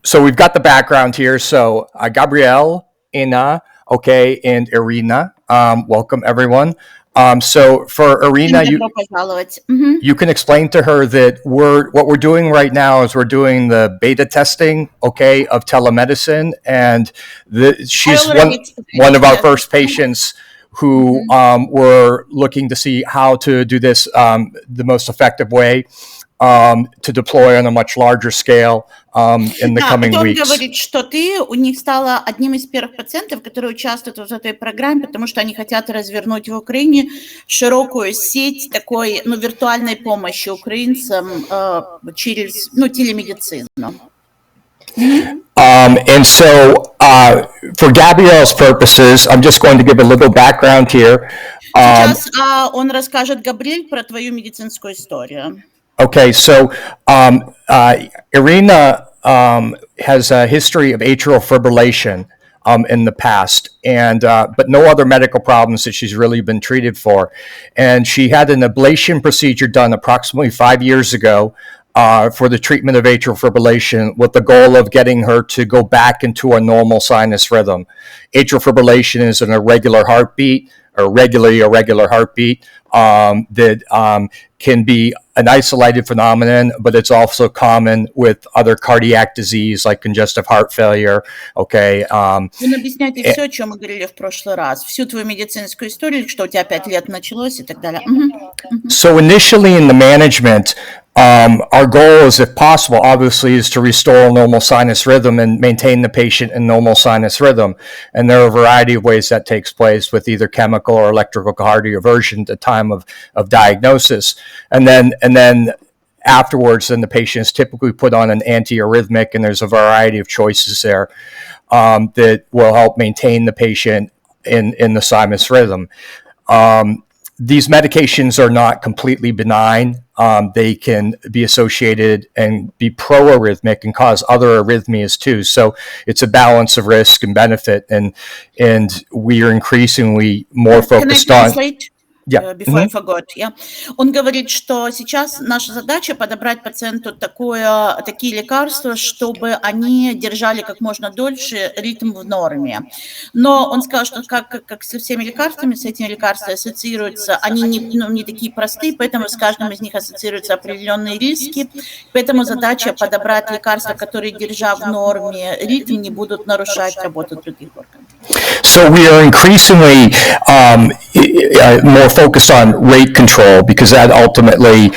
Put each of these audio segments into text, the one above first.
So we've got the background here. So Gabrielle, Ina, okay, and Irina. Welcome everyone. So for Irina, you can explain to her that what we're doing right now is we're doing the beta testing, okay, of telemedicine, and she's one of our first patients who we're looking to see how to do this the most effective way. To deploy on a much larger scale in the coming weeks. Он говорит, что ты у них стала одним из первых пациентов, которые участвуют в этой программе, потому что они хотят развернуть в Украине широкую сеть такой, виртуальной помощи украинцам через, телемедицину. And so, for Gabrielle's purposes, I'm just going to give a little background here. Сейчас он расскажет, Габриэль, про твою медицинскую историю. Okay, so Irina has a history of atrial fibrillation in the past, and but no other medical problems that she's really been treated for. And she had an ablation procedure done approximately 5 years ago for the treatment of atrial fibrillation with the goal of getting her to go back into a normal sinus rhythm. Atrial fibrillation is an irregular heartbeat, or regularly irregular heartbeat that can be an isolated phenomenon, but it's also common with other cardiac disease like congestive heart failure. Okay. Вы объясняете все, о чем мы говорили в прошлый раз, всю твою медицинскую историю, что у тебя 5 лет началось и так далее. So initially in the management, our goal is, if possible, obviously, is to restore normal sinus rhythm and maintain the patient in normal sinus rhythm. And there are a variety of ways that takes place with either chemical or electrical cardioversion at the time of diagnosis. And then afterwards, then the patient is typically put on an antiarrhythmic, and there's a variety of choices there that will help maintain the patient in the sinus rhythm. These medications are not completely benign. They can be associated and be pro-arrhythmic and cause other arrhythmias too. So it's a balance of risk and benefit, and we are increasingly more focused on. Before I forgot, Он говорит, что сейчас наша задача подобрать пациенту такие лекарства, чтобы они держали как можно дольше ритм в норме. Но он сказал, что как со всеми лекарствами, с этими лекарствами ассоциируются, они не такие простые, поэтому с каждым из них ассоциируются определенные риски. Поэтому задача подобрать лекарства, которые, держа в норме ритм, не будут нарушать работу других органов. So we are increasingly more focused on rate control, because that ultimately,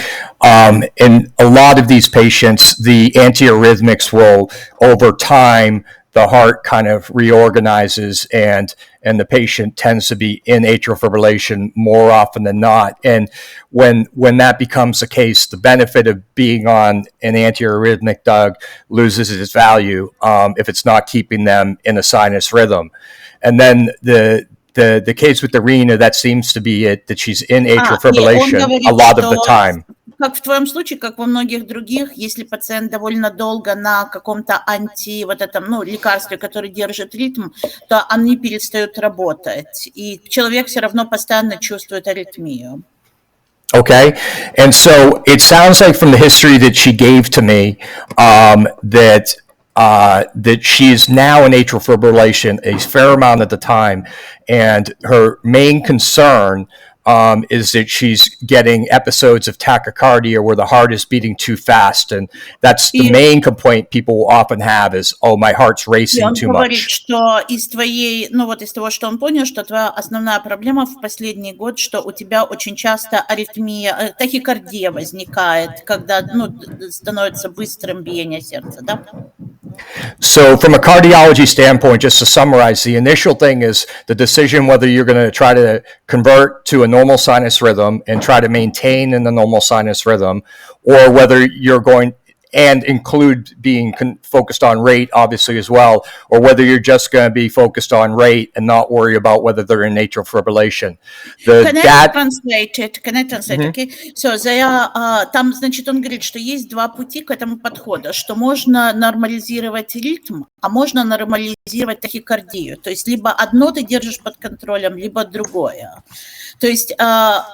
in a lot of these patients, the antiarrhythmics will, over time, the heart kind of reorganizes and the patient tends to be in atrial fibrillation more often than not. And when that becomes the case, the benefit of being on an antiarrhythmic drug loses its value if it's not keeping them in a sinus rhythm. And then the case with Irina, that seems to be it, that she's in atrial fibrillation a lot of the time. Как в твоем случае, как во многих других, если пациент довольно долго на каком-то лекарстве, которое держит ритм, то они перестают работать, и человек все равно постоянно чувствует аритмию. Okay, and so it sounds like from the history that she gave to me that she is now in atrial fibrillation a fair amount of the time, and her main concern is that she's getting episodes of tachycardia where the heart is beating too fast, and that's the main complaint people often have is, oh, my heart's racing too much. Он говорит, что из того, что он понял, что твоя основная проблема в последний год, что у тебя очень часто аритмия, тахикардия возникает, когда становится быстрым биение сердца, да? So from a cardiology standpoint, just to summarize, the initial thing is the decision whether you're going to try to convert to a normal sinus rhythm and try to maintain in the normal sinus rhythm, or whether you're going and include being focused on rate, obviously, as well, or whether you're just going to be focused on rate and not worry about whether they're in atrial fibrillation. Can I translate it? Okay. So там, значит, он говорит, что есть два пути к этому подходу, что можно нормализировать ритм, а можно нормализировать тахикардию. То есть либо одно ты держишь под контролем, либо другое. То есть,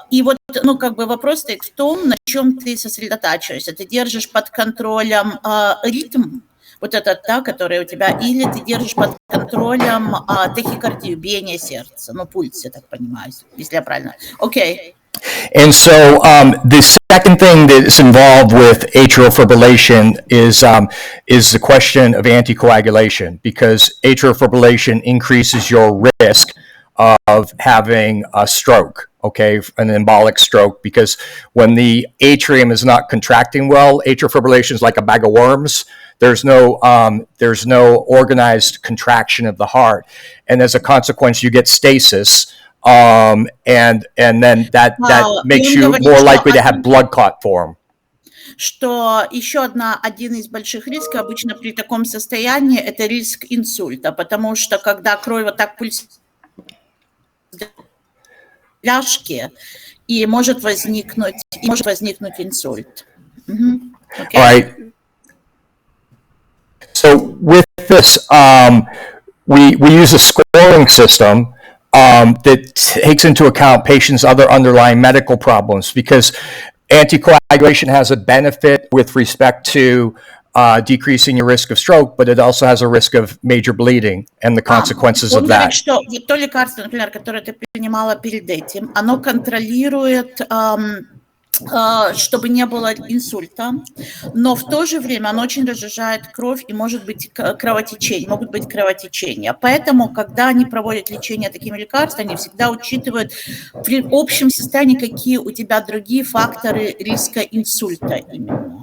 и вот, вопрос стоит в том, на чем ты сосредотачиваешься. Ты держишь под контролем ритм, Вот это та, которая у тебя, или ты держишь под контролем тахикардию, биение сердца, ну, пульс, я так понимаю, если я правильно. Окей. And so the second thing that's involved with atrial fibrillation is the question of anticoagulation, because atrial fibrillation increases your risk of having a stroke, okay, an embolic stroke, because when the atrium is not contracting well, atrial fibrillation is like a bag of worms. There's no organized contraction of the heart, and as a consequence, you get stasis. And then that makes you more likely to have blood clot form. Что еще один из больших рисков обычно при таком состоянии – это риск инсульта, потому что когда кровь вот так пульсирует в бляшке, и может возникнуть инсульт. Okay. All right. So with this, we use a scoring system that takes into account patients' other underlying medical problems, because anticoagulation has a benefit with respect to decreasing your risk of stroke, but it also has a risk of major bleeding and the consequences of that. Он говорит, что вот то лекарство, например, которое ты принимала перед этим, оно контролирует, чтобы не было инсульта, но в то же время оно очень разжижает кровь и может быть могут быть кровотечения. Поэтому, когда они проводят лечение такими лекарствами, они всегда учитывают при общем состоянии, какие у тебя другие факторы риска инсульта именно.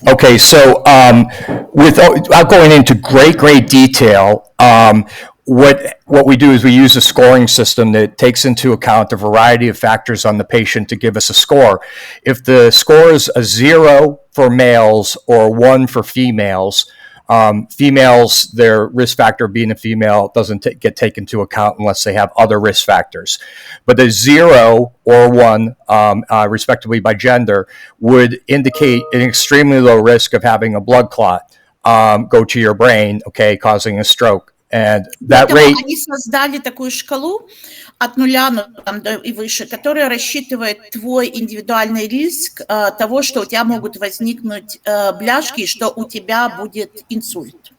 Okay, so without going into great detail, what we do is we use a scoring system that takes into account a variety of factors on the patient to give us a score. If the score is a 0 for males or 1 for females, females, their risk factor of being a female doesn't get taken into account unless they have other risk factors. But a 0 or 1, respectively by gender, would indicate an extremely low risk of having a blood clot go to your brain, okay, causing a stroke. And that rate... Они создали такую шкалу от 0 и выше, которая рассчитывает твой индивидуальный риск того, что у тебя могут возникнуть бляшки, что у тебя будет инсульт.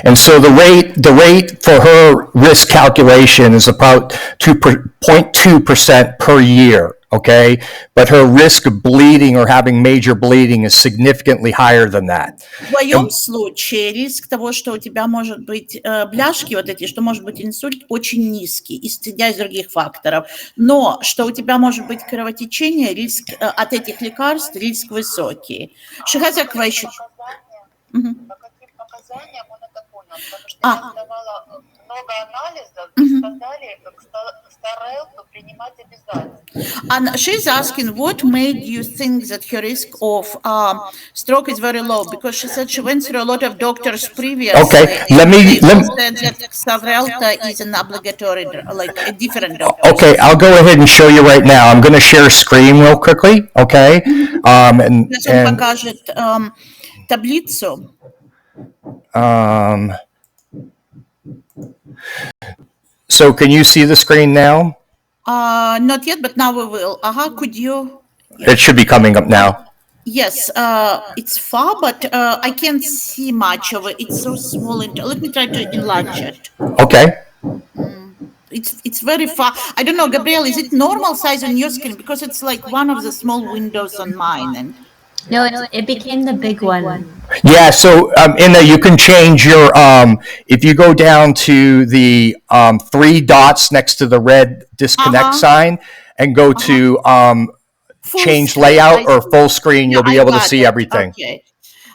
And so the rate for her risk calculation is about 0.2% per year, okay? But her risk of bleeding or having major bleeding is significantly higher than that. В твоем случае риск того, что у тебя может быть бляшки вот эти, что может быть инсульт, очень низкий, исходя из других факторов. Но что у тебя может быть кровотечение, риск от этих лекарств, риск высокий. She has a question. Он это понял, потому что я давала много анализов, и сказали, как старелку принимать обязательно. And she's asking, what made you think that her risk of stroke is very low? Because she said she went through a lot of doctors previously. Okay, let me said that Xarelta is an obligatory, like a different doctor. Okay, I'll go ahead and show you right now. I'm going to share screen real quickly, okay? Он покажет таблицу. So can you see the screen now? Not yet, but now we will. Could you? It should be coming up now. Yes, it's far, but I can't see much of it. It's so small. Let me try to enlarge it. Okay. It's very far. I don't know, Gabrielle, is it normal size on your screen? Because it's like one of the small windows on mine. And no, it became the big one. Yeah, so in there you can change your, if you go down to the 3 dots next to the red disconnect sign and go to change screen, layout or full screen, you'll be able to see everything. Okay.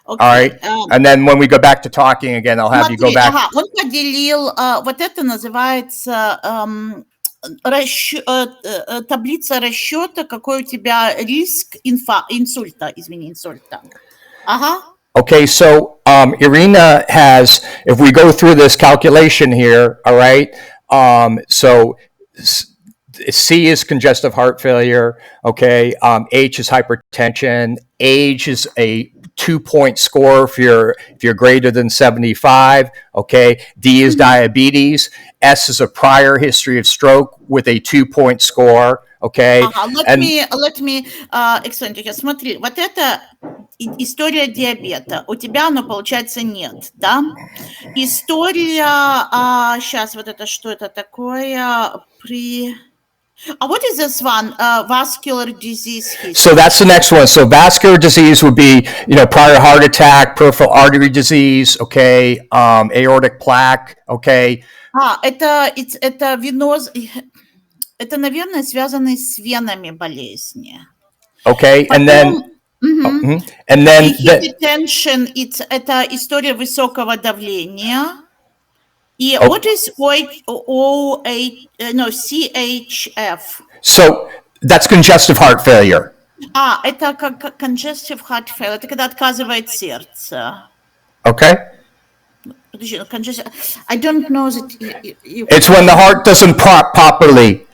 All right, and then when we go back to talking again, I'll have you go back. Он поделил, вот это называется таблица расчета, какой у тебя риск инсульта. Okay, so Irina has, if we go through this calculation here, all right, so C is congestive heart failure, okay, H is hypertension, age is a 2-point score if you're greater than 75, okay, D is diabetes, S is a prior history of stroke with a 2-point score, okay? Let me explain to you. Смотри, вот это история диабета. У тебя оно, получается, нет, да? История, сейчас вот это, что это такое? What is this one? Vascular disease history. So that's the next one. So vascular disease would be, prior heart attack, peripheral artery disease, okay, aortic plaque, okay. Это веноз... Это, наверное, связано с венами болезни. Okay, Потом, and then hypertension, это история высокого давления. И what is CHF? So that's congestive heart failure. Это как congestive heart failure, это когда отказывает сердце. Okay. I don't know that It's when the heart doesn't pump properly,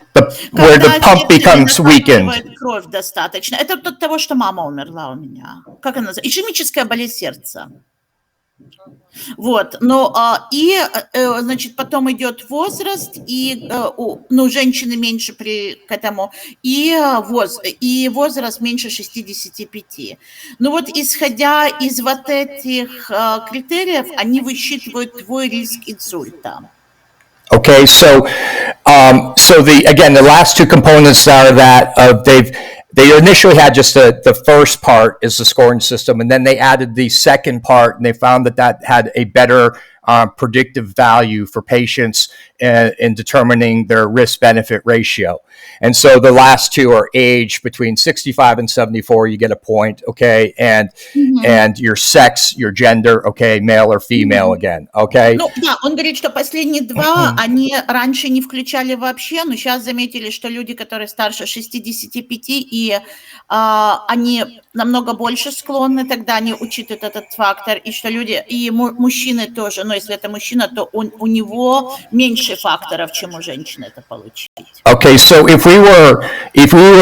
where the pump becomes weakened. Кровь достаточно. Это от того, что мама умерла у меня. Как она называется? Ишемическая болезнь сердца. Вот, значит, потом идет возраст, и, женщины меньше к этому, и возраст меньше 65. Вот, исходя из вот этих критериев, они высчитывают твой риск инсульта. Okay, so the last two components out of that, they initially had just the first part is the scoring system, and then they added the second part, and they found that had a better predictive value for patients in determining their risk-benefit ratio. And so the last two are age between 65 and 74, you get a point, okay, and your sex, your gender, okay, male or female again, okay? Он говорит, что последние два, они раньше не включали вообще, но сейчас заметили, что люди, которые старше 65, и они намного больше склонны, тогда они учитывают этот фактор, и что люди, и мужчины тоже, но если это мужчина, то у него меньше факторов, чем у женщины это получить. Okay, so if we were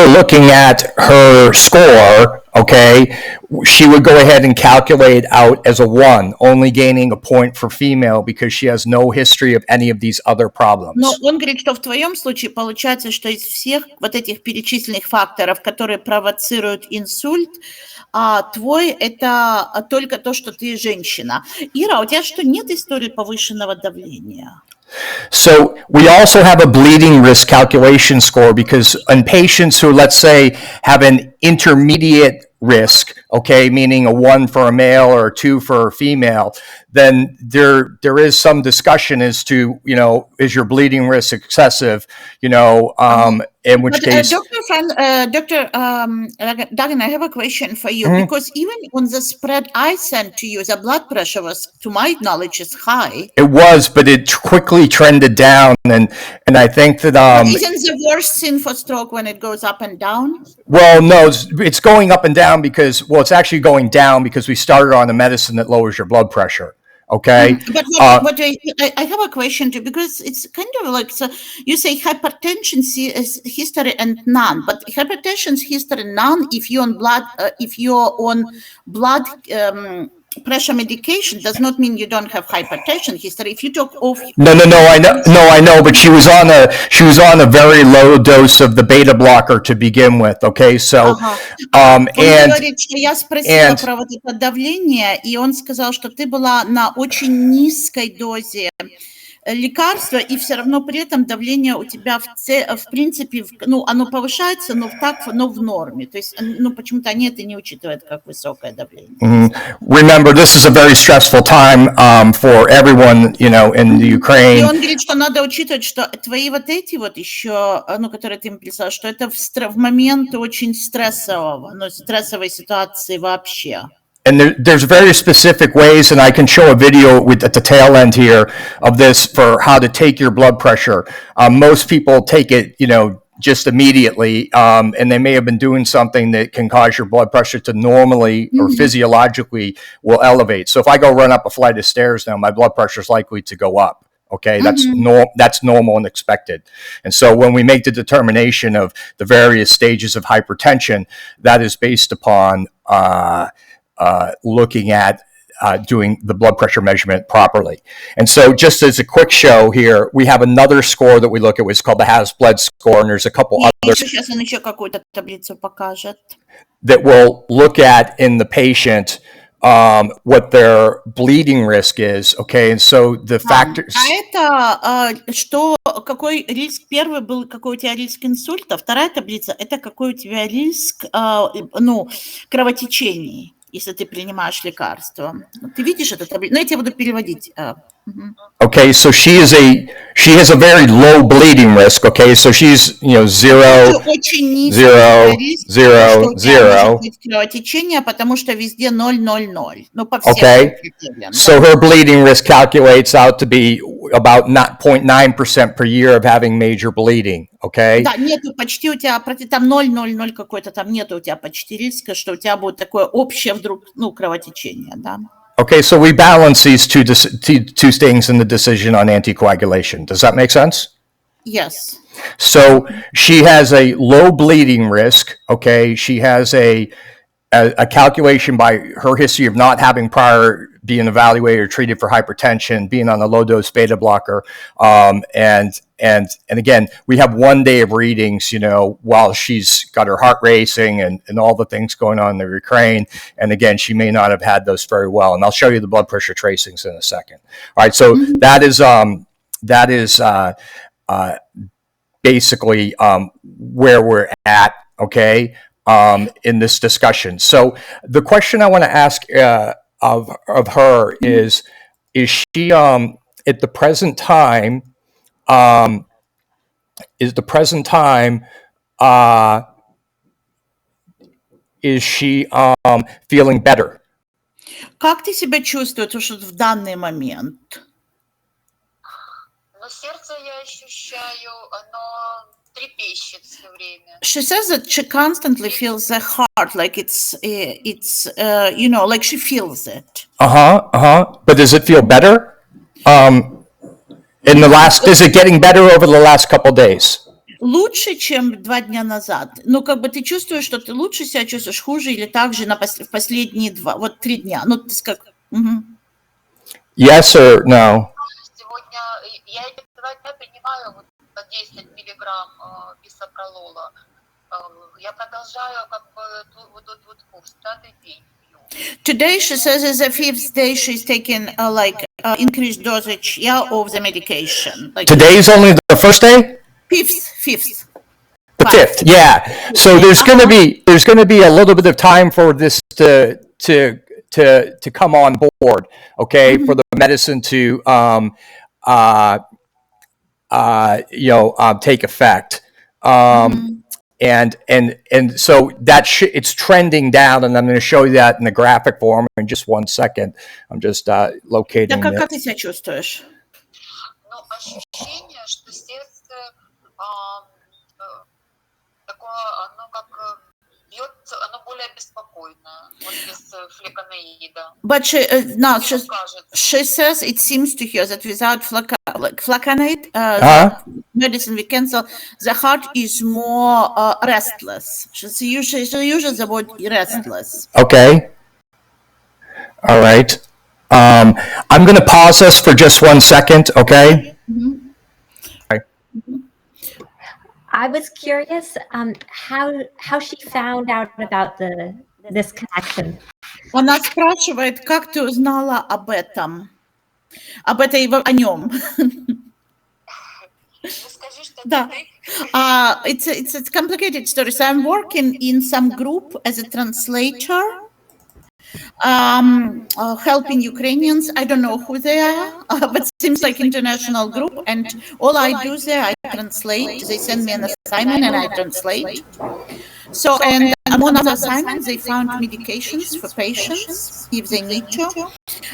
looking at her score, okay, she would go ahead and calculate out as a 1, only gaining a point for female because she has no history of any of these other problems. Но он говорит, что в твоем случае получается, что из всех вот этих перечисленных факторов, которые провоцируют инсульт, твой это только то, что ты женщина. Ира, у тебя что, нет истории повышенного давления? So we also have a bleeding risk calculation score because in patients who, let's say, have an intermediate risk, okay, meaning a 1 for a male or a 2 for a female, then there is some discussion as to, is your bleeding risk excessive, in which case... Dr. Dagan, I have a question for you, because even on the spread I sent to you, the blood pressure was, to my knowledge, is high. It was, but it quickly trended down, and I think that... Isn't the worst thing for stroke when it goes up and down? Well, no, it's going up and down because, it's actually going down because we started on a medicine that lowers your blood pressure. Okay. But I have a question too, because it's kind of like, so you say hypertension history and none, but hypertension history none if you're on blood pressure medication does not mean you don't have hypertension history. If you took off... No, I know, but she was on a very low dose of the beta blocker to begin with, okay, so... Он говорит, что я спросила про вот это давление, и он сказал, что ты была на очень низкой дозе лекарства, и все равно при этом давление у тебя в принципе, оно повышается, но в норме. То есть, почему-то они это не учитывают как высокое давление. Remember, this is a very stressful time for everyone, in the Ukraine. И он говорит, что надо учитывать, что твои вот эти вот еще, которые ты им писал, что это в момент очень стрессовой ситуации вообще. And there's very specific ways, and I can show a video at the tail end here of this for how to take your blood pressure. Most people take it, just immediately, and they may have been doing something that can cause your blood pressure to normally or physiologically will elevate. So if I go run up a flight of stairs now, my blood pressure is likely to go up. Okay, that's normal and expected. And so when we make the determination of the various stages of hypertension, that is based upon looking at doing the blood pressure measurement properly. And so just as a quick show here, we have another score that we look at, which is called the Has Blood score, and there's a couple others Сейчас он еще какую-то таблицу покажет. that we'll look at in the patient what their bleeding risk is, okay? And so the factors... это что, какой риск, первый был, какой у тебя риск инсульта, вторая таблица, это какой у тебя риск, кровотечений, если ты принимаешь лекарства. Ты видишь эту таблицу? Ну, я тебе буду переводить. Okay, so she has a very low bleeding risk, okay? So she's, 0, 0, 0, 0. Кровотечение, потому что везде 0, 0, 0. Ну, по всем критериям. So her bleeding risk calculates out to be about 0.9% per year of having major bleeding, okay? Да, нету почти у тебя, там 0, 0, 0 какой-то, там нету у тебя почти риска, что у тебя будет такое общее вдруг, кровотечение, да. Okay, so we balance these two things in the decision on anticoagulation. Does that make sense? Yes. So she has a low bleeding risk, okay? She has a calculation by her history of not having prior being evaluated or treated for hypertension, being on a low-dose beta blocker, and again, we have 1 day of readings, while she's got her heart racing and all the things going on in the Ukraine, and again, she may not have had those very well, and I'll show you the blood pressure tracings in a second. All right, so that is basically where we're at, okay, in this discussion. So the question I want to ask of her is she at the present time is she feeling better? Как ты себя чувствуешь в данный момент? Но сердце я ощущаю, оно трепещет все время. She says that she constantly feels the heart, like it's like she feels it. But does it feel better? Is it getting better over the last couple of days? Лучше, чем 2 дня назад. Ну, как бы ты чувствуешь, что ты лучше себя чувствуешь, хуже или так же в последние 3 дня? Ну, ты как... Yes or no? Сегодня я эти 2 дня принимаю по 10 миллиграмм бисопролола. Я продолжаю как бы вот курс, 5-й день. Today she says is the 5th day she's taking increased dosage of the medication. Today's only the first day? 5th. The 5th, yeah. So there's going to be a little bit of time for this to come on board, okay, for the medicine to take effect. And so that it's trending down, and I'm going to show you that in the graphic form in just 1 second. I'm just locating it. Как ты себя чувствуешь? Ну, ощущение, что сердце такое, оно как бьется, оно более беспокойно, вот без флеканоида. But she says it seems to her that without flecainide, medicine we cancel, the heart is more restless. She uses the word restless. Okay. All right. I'm going to pause this for just 1 second, okay? I was curious how she found out about this connection. Она спрашивает, как ты узнала об этом, о нем. Да. It's a complicated story. So I'm working in some group as a translator, helping Ukrainians. I don't know who they are, but seems like international group. And all I do there, I translate. They send me an assignment and I translate. So and among other assignments, they found medications for patients if they need to.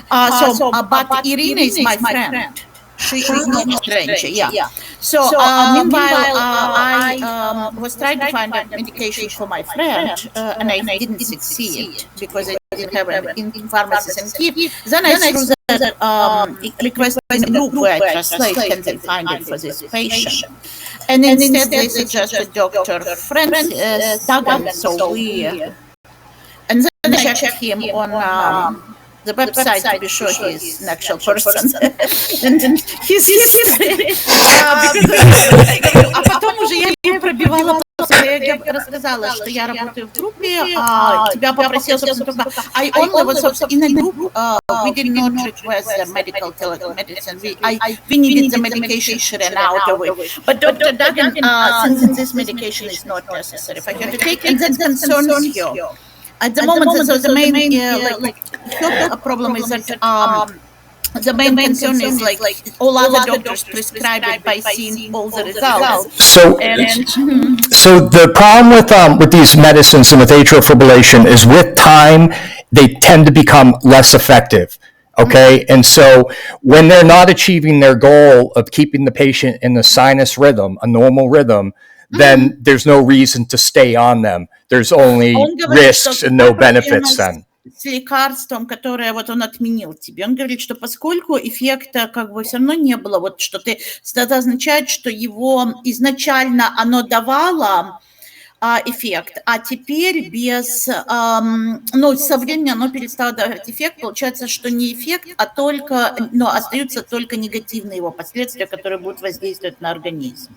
But Irina is my friend. She is not a stranger, yeah. So meanwhile, I was trying to find a medication for my friend, and I didn't succeed because I didn't have it in pharmacies in Kyiv. Then I threw the request in a group where I translate, can they find it for this patient? And instead they suggested Dr. Francis Duggan, and then I checked him on the website to be sure he's an actual person. And his history. А потом уже я ее пробивала. Я рассказала, что я работаю в группе, тебя попросил, собственно, I only was, in a group, we did not request the medical telemedicine. We needed the medication, she ran out of it. But Dr. Duggan, since this medication is not necessary for her to take, and that concerns you. At the moment, so the main her problem is that the main concern is like all other doctors prescribe it by seeing all the results. So the problem with these medicines and with atrial fibrillation is with time they tend to become less effective. Okay, and so when they're not achieving their goal of keeping the patient in the sinus rhythm, a normal rhythm, then there's no reason to stay on them. There's only risks and no benefits then. С лекарством, которое вот он отменил тебе. Он говорит, что поскольку эффекта как бы все равно не было, вот что это означает, что его изначально оно давало эффект, а теперь без, со временем оно перестало давать эффект, получается, что не эффект, а только, остаются только негативные его последствия, которые будут воздействовать на организм.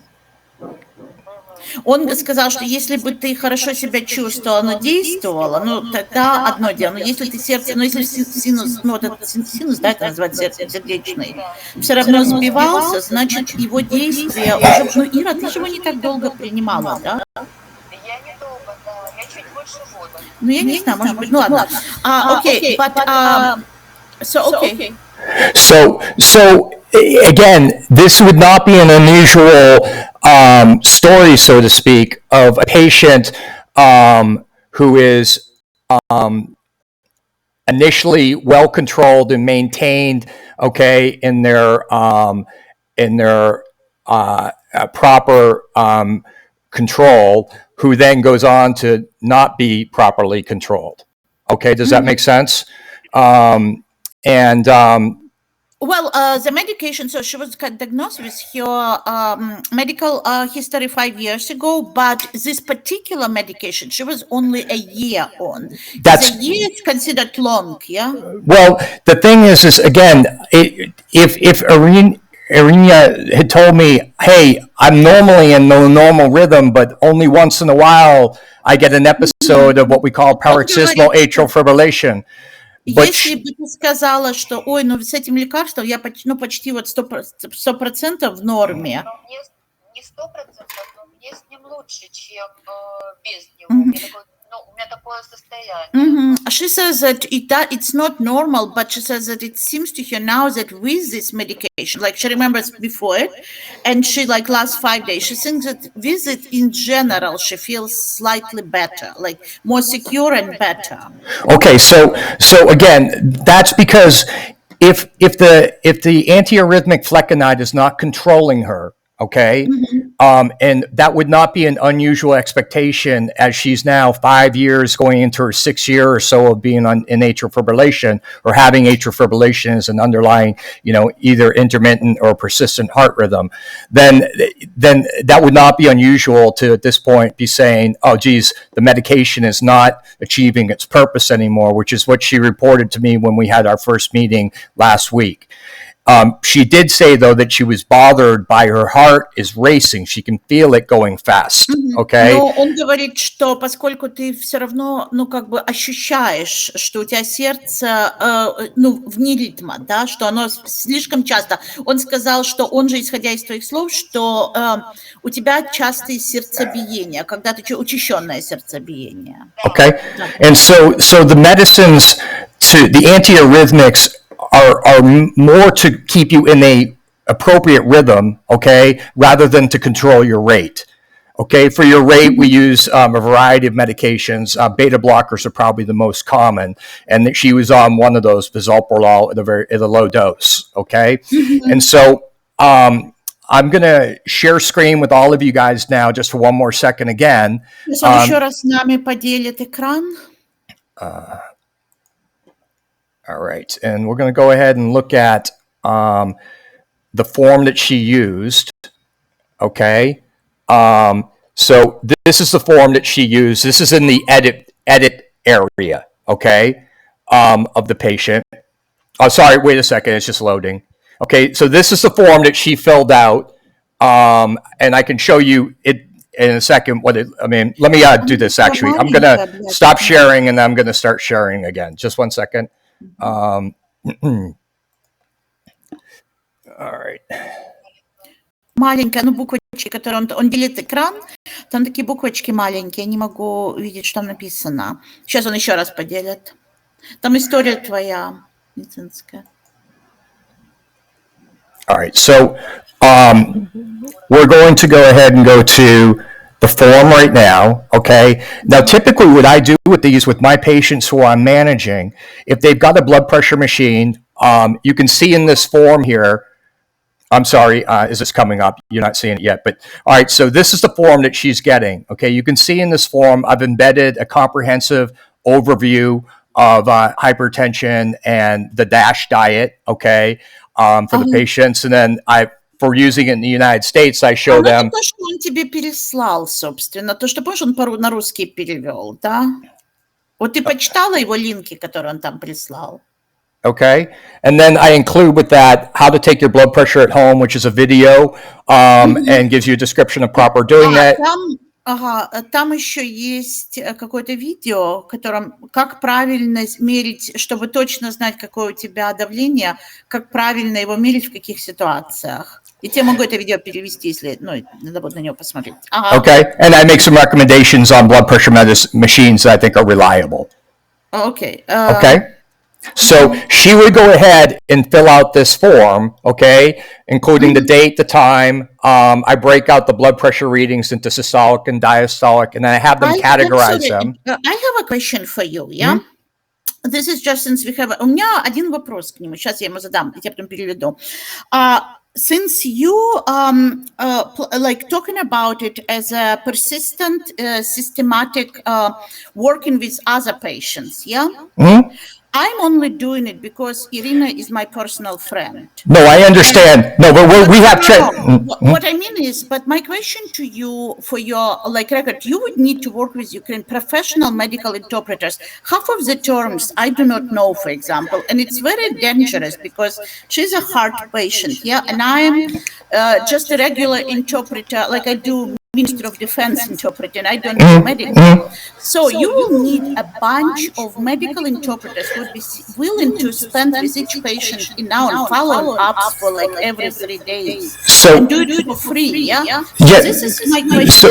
Он сказал, что если бы ты хорошо себя чувствовал, оно действовало, тогда одно дело. Но если ты сердце, если синус, этот синус, да, это называется сердечный, все равно сбивался, значит, его действие уже, Ира, ты же его не так долго принимала, да? Я недолго, да, я чуть больше года. Я не знаю, может быть, ладно. Окей, okay. So again, this would not be an unusual story, so to speak, of a patient who is initially well controlled and maintained, okay, in their proper control, who then goes on to not be properly controlled. Okay, does that make sense? Well, the medication, so she was diagnosed with her medical history 5 years ago, but this particular medication, she was only a year on. A year is considered long, yeah? Well, the thing is again, if Irina had told me, hey, I'm normally in the normal rhythm, but only once in a while I get an episode of what we call paroxysmal atrial fibrillation. Если бы ты сказала, что, с этим лекарством я почти вот 100% в норме. Не 100%, но мне с ним лучше, чем без него. У меня такое состояние. She says that it's not normal, but she says that it seems to her now that with this medication, like she remembers before it, and she last 5 days, she thinks that with it in general, she feels slightly better, like more secure and better. Okay, so again, that's because if the antiarrhythmic flecainide is not controlling her, okay, and that would not be an unusual expectation as she's now 5 years going into her 6th year or so of being in atrial fibrillation or having atrial fibrillation as an underlying, either intermittent or persistent heart rhythm, then that would not be unusual to at this point be saying, oh geez, the medication is not achieving its purpose anymore, which is what she reported to me when we had our first meeting last week. She did say, though, that she was bothered by her heart is racing. She can feel it going fast, okay? Но он говорит, что поскольку ты все равно, ощущаешь, что у тебя сердце, вне ритма, да, что оно слишком часто. Он сказал, что он же, исходя из твоих слов, что у тебя частые сердцебиения, когда ты учащенное сердцебиение. Okay, and so the medicines the antiarrhythmics are more to keep you in a appropriate rhythm, okay, rather than to control your rate. Okay, for your rate, we use a variety of medications. Beta blockers are probably the most common, and she was on one of those, bisoprolol, at a low dose. Okay, and so I'm going to share screen with all of you guys now, just for one more second again. Еще раз с нами поделит экран. All right, and we're going to go ahead and look at the form that she used. Okay, so this is the form that she used. This is in the edit area. Okay, of the patient. Oh, sorry, wait a second, it's just loading. Okay, so this is the form that she filled out, and I can show you it in a second. Let me do this actually. I'm gonna stop sharing and I'm gonna start sharing again. Just one second. All right. Маленькая, ну, буквочки, которые он делит экран, там такие буквочки маленькие, я не могу видеть, что там написано. Сейчас он еще раз поделит. Там история твоя медицинская. All right, so we're going to go ahead and go to the form right now, okay? Now, typically what I do with these with my patients who I'm managing, if they've got a blood pressure machine, you can see in this form here, I'm sorry, is this coming up? You're not seeing it yet, but all right, so this is the form that she's getting, okay? You can see in this form, I've embedded a comprehensive overview of hypertension and the DASH diet, okay, for the patients. And then for using it in the United States, I show them. То, что он тебе переслал, собственно, то, что, помнишь, он на русский перевел, да? Вот ты почитала его линки, которые он там прислал? Okay. And then I include with that how to take your blood pressure at home, which is a video, and gives you a description of proper doing that. Там еще есть какое-то видео, которым как правильно мерить, чтобы точно знать, какое у тебя давление, как правильно его мерить в каких ситуациях. И тебе могу это видео перевести, если, надо будет на него посмотреть. Okay. And I make some recommendations on blood pressure machines that I think are reliable. Okay. Okay. So she would go ahead and fill out this form, okay, including the date, the time. I break out the blood pressure readings into systolic and diastolic, and then I have them categorize them. I have a question for you, yeah? This is just since we have... У меня один вопрос к нему. Сейчас я ему задам, я потом переведу. Since you like talking about it as a persistent, systematic working with other patients, yeah? I'm only doing it because Irina is my personal friend. No, I understand. But we have... What I mean is, but my question to you for your record, you would need to work with Ukraine professional medical interpreters. Half of the terms I do not know, for example, and it's very dangerous because she's a heart patient, yeah, and I'm just a regular interpreter, like I do Ministry of Defense interpreting. I don't do medical. So you will need a bunch of medical interpreters who would be willing to spend with each patient in now follow-ups for every 3 days. So, and do it for free, yeah? Yeah. This is my question.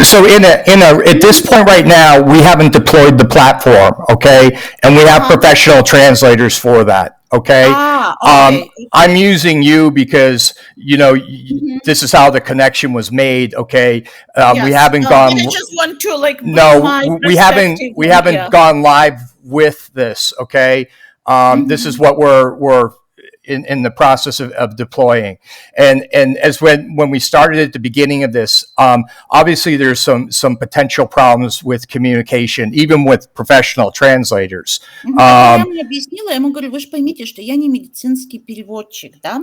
So at this point right now, we haven't deployed the platform, okay? And we have professional translators for that. Okay. Okay. I'm using you because, this is how the connection was made. Okay. Yes. We haven't gone. I just want to no, we haven't gone live with this. Okay. This is what we're in the process of deploying. And as when we started at the beginning of this, obviously there's some potential problems with communication, even with professional translators. Я ему объяснила, я ему говорю, вы же поймите, что я не медицинский переводчик, да,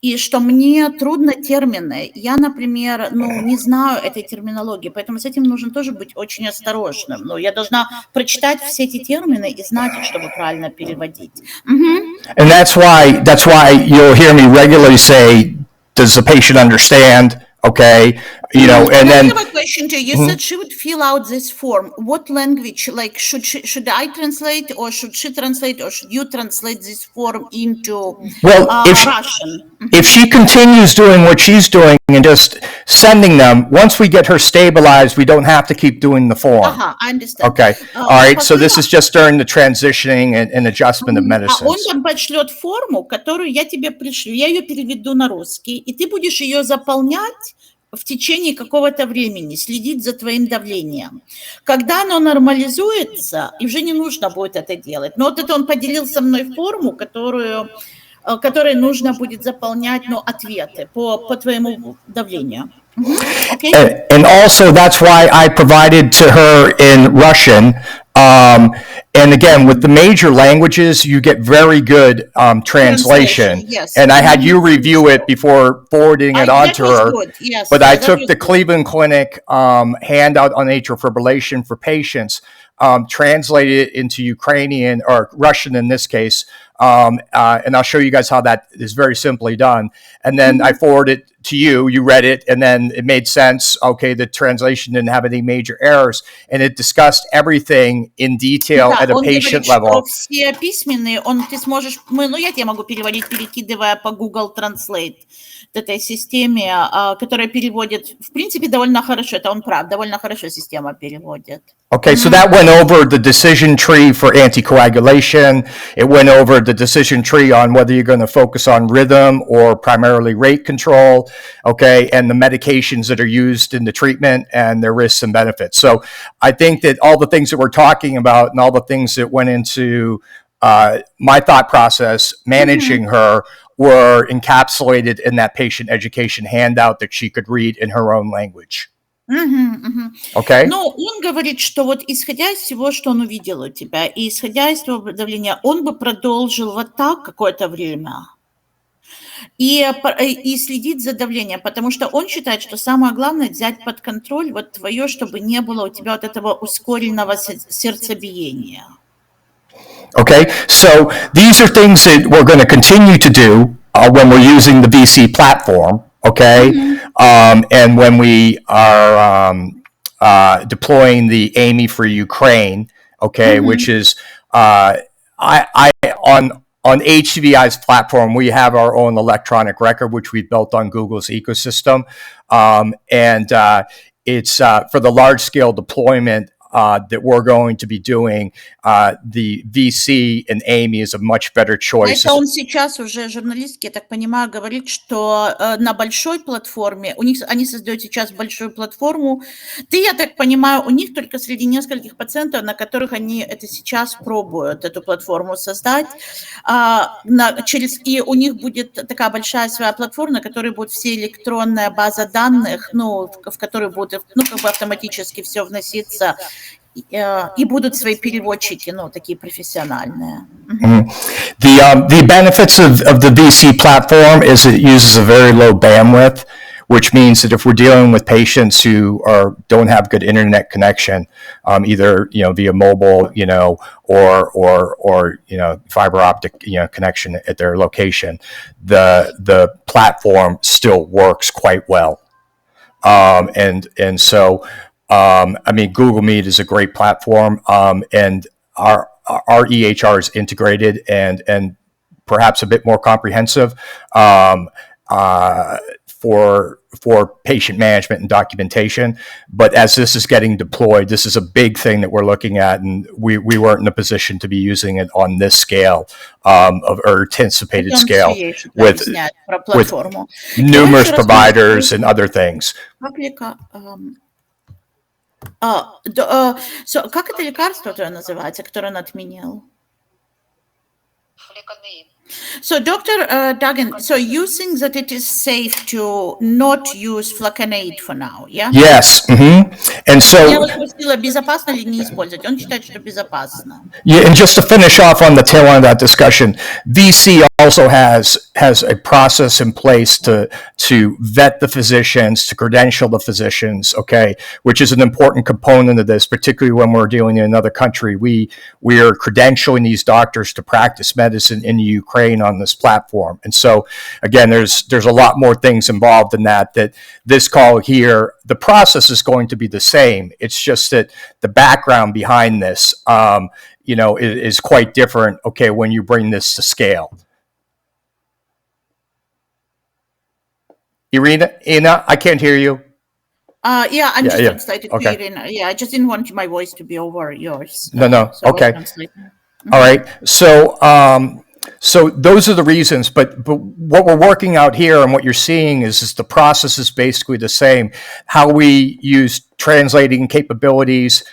и что мне трудно термины. Я, например, не знаю этой терминологии, поэтому с этим нужно тоже быть очень осторожным. Я должна прочитать все эти термины и знать, чтобы правильно переводить. And that's why you'll hear me regularly say, does the patient understand? Okay. And then I have a question to you. You said she would fill out this form. What language, should I translate or should she translate or should you translate this form into Russian? If she continues doing what she's doing and just sending them, once we get her stabilized, we don't have to keep doing the form. I understand. Okay. All right. So this is just during the transitioning and adjustment of medicines. Он там пошлет форму, которую я тебе пришлю. Я ее переведу на русский, и ты будешь ее заполнять в течение какого-то времени, следить за твоим давлением. Когда оно нормализуется, и уже не нужно будет это делать. Но вот это он поделил со мной форму, которой нужно будет заполнять, ответы по твоему давлению. Okay. And also that's why I provided to her in Russian. And again, with the major languages, you get very good translation. Yes. And I had you review it before forwarding it on to her. Yes, but I took the Cleveland Clinic handout on atrial fibrillation for patients. translate it into Ukrainian or Russian in this case. And I'll show you guys how that is very simply done. And then I forward it to you. You read it, and then it made sense. Okay, the translation didn't have any major errors, and it discussed everything in detail Да, at a он patient говорит, что level. все письменные, ты сможешь, я тебе могу переводить, перекидывая по Google Translate этой системе, которая переводит, в принципе, довольно хорошо. Это он прав, довольно хорошо система переводит. Okay, so that went over the decision tree for anticoagulation. It went over the decision tree on whether you're going to focus on rhythm or primarily rate control, okay, and the medications that are used in the treatment and their risks and benefits. So I think that all the things that we're talking about and all the things that went into my thought process managing her were encapsulated in that patient education handout that she could read in her own language. Okay. Но он говорит, что вот исходя из всего, что он увидел у тебя, и исходя из твоего давления, он бы продолжил вот так какое-то время и следить за давлением, потому что он считает, что самое главное взять под контроль вот твое, чтобы не было у тебя вот этого ускоренного сердцебиения. Okay, so these are things that we're going to continue to do when we're using the VC platform. Okay, and when we are deploying the AMI for Ukraine, okay, which is on HCVI's platform, we have our own electronic record, which we built on Google's ecosystem, and it's for the large scale deployment. That we're going to be doing, the VC and AMI is a much better choice. Это он сейчас уже журналистки, я так понимаю, говорит, что на большой платформе, они создают сейчас большую платформу. Я так понимаю, у них только среди нескольких пациентов, на которых они это сейчас пробуют, эту платформу создать. И у них будет такая большая своя платформа, на которой будет все электронная база данных, в которой будет, автоматически все вноситься. И будут свои переводчики, такие профессиональные. The benefits of the VC platform is it uses a very low bandwidth, which means that if we're dealing with patients who don't have good internet connection, either via mobile, or fiber optic connection at their location, the platform still works quite well, and so. Google Meet is a great platform, and our EHR is integrated and perhaps a bit more comprehensive for patient management and documentation. But as this is getting deployed, this is a big thing that we're looking at, and we weren't in a position to be using it on this scale or anticipated scale with numerous providers and other things. Как это лекарство твое называется, которое он отменил? So, Dr. Duggan, so you think that it is safe to not use flecainide for now, yeah? Yes. And so, я спросила, безопасно ли не использовать. Он считает, что безопасно. Yeah, and just to finish off on the tail end of that discussion, VC also has a process in place to vet the physicians, to credential the physicians, okay, which is an important component of this, particularly when we're dealing in another country. We are credentialing these doctors to practice medicine in Ukraine on this platform. And so, again, there's a lot more things involved in that this call here, the process is going to be the same. It's just that the background behind this, is quite different, okay, when you bring this to scale. Ina, I can't hear you. I'm just translating to Irina. Yeah, I just didn't want my voice to be over yours. No. Okay. All right. So those are the reasons, but what we're working out here and what you're seeing is the process is basically the same. How we use translating capabilities,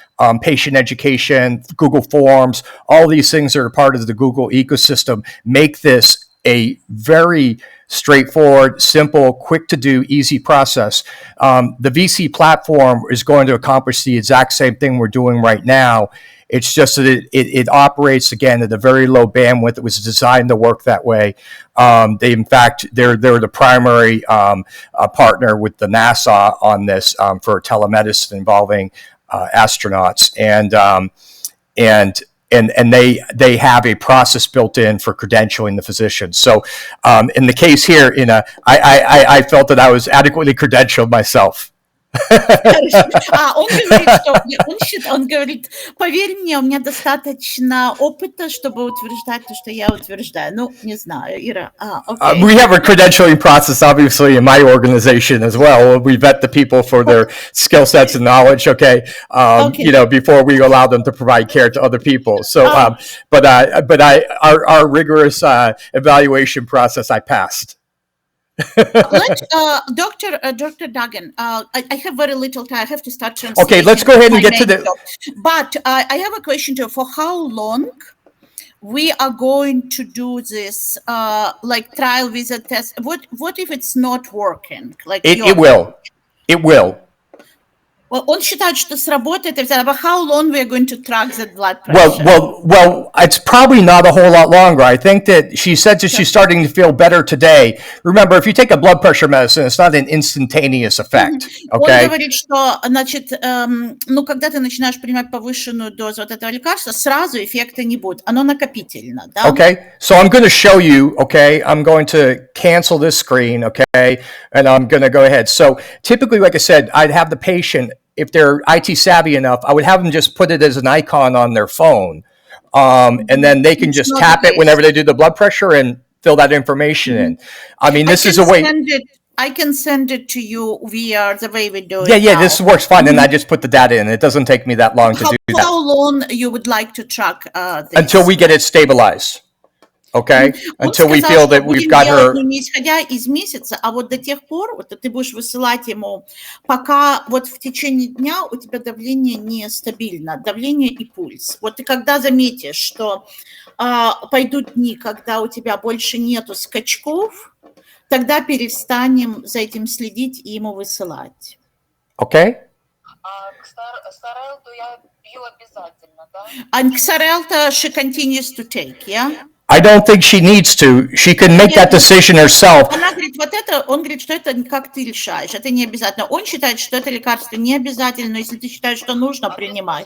patient education, Google Forms, all these things that are part of the Google ecosystem make this a very straightforward, simple, quick to do, easy process. The VC platform is going to accomplish the exact same thing we're doing right now. It's just that it operates, again, at a very low bandwidth. It was designed to work that way. They're the primary partner with the NASA on this for telemedicine involving astronauts. and they have a process built in for credentialing the physician. So in the case here, I felt that I was adequately credentialed myself. Он говорит, поверь мне, у меня достаточно опыта, чтобы утверждать то, что я утверждаю. Ну, не знаю, Ира. Okay. We have a credentialing process, obviously, in my organization as well. We vet the people for their skill sets and knowledge, okay. Before we allow them to provide care to other people. So, our rigorous evaluation process, I passed. Dr. Duggan, I have very little time. I have to start translating. Okay, let's go ahead and get to the... But I have a question to you. For how long we are going to do this, like trial visit test? What if it's not working? Like it will. It will. Well, он считает, что сработает, but how long we are going to track that blood pressure? Well, it's probably not a whole lot longer. I think that she said that she's starting to feel better today. Remember, if you take a blood pressure medicine, it's not an instantaneous effect, okay? Он говорит, что, значит, когда ты начинаешь принимать повышенную дозу вот этого лекарства, сразу эффекта не будет. Оно накопительно, да? Okay, so I'm going to show you, okay? I'm going to cancel this screen, okay? And I'm going to go ahead. So typically, like I said, I'd have the patient, if they're IT savvy enough, I would have them just put it as an icon on their phone. And then they can just tap it whenever they do the blood pressure and fill that information in. I mean, this is a way. I can send it to you via the way we do it. Yeah, this works fine. And I just put the data in. It doesn't take me that long to do that. How long you would like to track this? Until we get it stabilized. Okay? Until we feel that we've got her... Не исходя из месяца, а вот до тех пор, вот ты будешь высылать ему, пока вот в течение дня у тебя давление нестабильно, давление и пульс. Вот ты когда заметишь, что пойдут дни, когда у тебя больше нету скачков, тогда перестанем за этим следить и ему высылать. Okay? Ксарелту я пью обязательно, да? And Xarelto she continues to take, yeah? I don't think she needs to. She can make that decision herself. Она говорит, вот это, он говорит, что это как ты решаешь, это не обязательно. Он считает, что это лекарство не обязательно, но если ты считаешь, что нужно, принимай.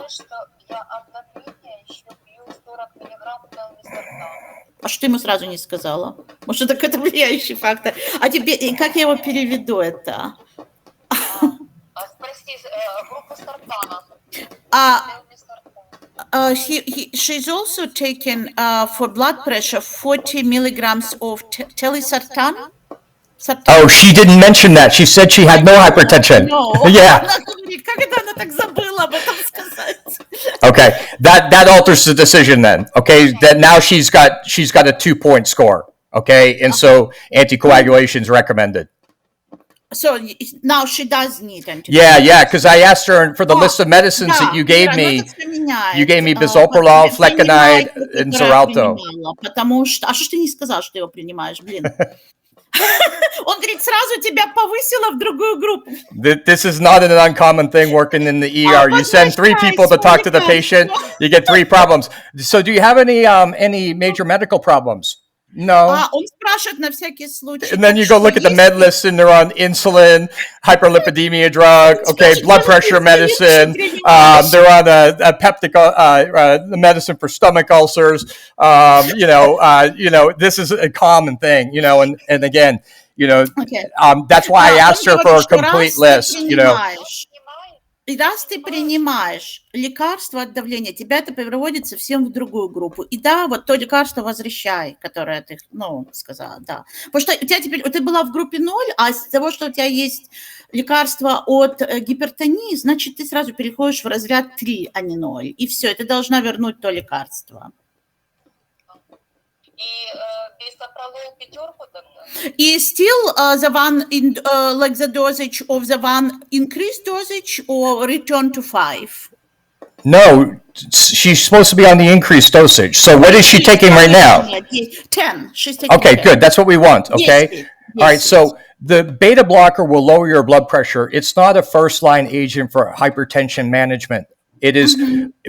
А что ты ему сразу не сказала? Может, это какой-то влияющий фактор. А тебе, как я его переведу это? Прости, группа сартана. She's also taken for blood pressure 40 milligrams of telesartan. Oh, she didn't mention that. She said she had no hypertension. No. Yeah. Как это она так забыла об этом сказать? Okay, that alters the decision then. Okay, that now she's got a 2-point score. Okay, and so anticoagulation is recommended. So now she does need anticoagulation. Yeah, because I asked her for the list of medicines that you gave me. You gave me bisoprolol, flecainide, and Xarelto. Потому что, а что ты не сказал, что его принимаешь, блин? Он говорит, сразу тебя повысило в другую группу. This is not an uncommon thing working in the ER. You send 3 people to talk to the patient, you get 3 problems. So do you have any major medical problems? No. Он спрашивает на всякий случай. And then you go look at the med list and they're on insulin, hyperlipidemia drug, okay, blood pressure medicine. They're on a peptic medicine for stomach ulcers. This is a common thing, and again, that's why I asked her for a complete list, И раз ты принимаешь лекарство от давления, тебя это переводит совсем в другую группу. И да, вот то лекарство возвращай, которое ты, сказала, да. Потому что у тебя теперь, ты была в группе 0, а из-за того, что у тебя есть лекарство от гипертонии, значит, ты сразу переходишь в разряд 3, а не 0. И все, и ты должна вернуть то лекарство. И bisoprolol 5 тогда? И still the one in like the dosage of the one increased dosage or return to 5? No, she's supposed to be on the increased dosage. So what is she taking right now? 10. She's taking Okay, 10. Good. That's what we want. Okay. Yes. All right. So the beta blocker will lower your blood pressure. It's not a first-line agent for hypertension management. It is,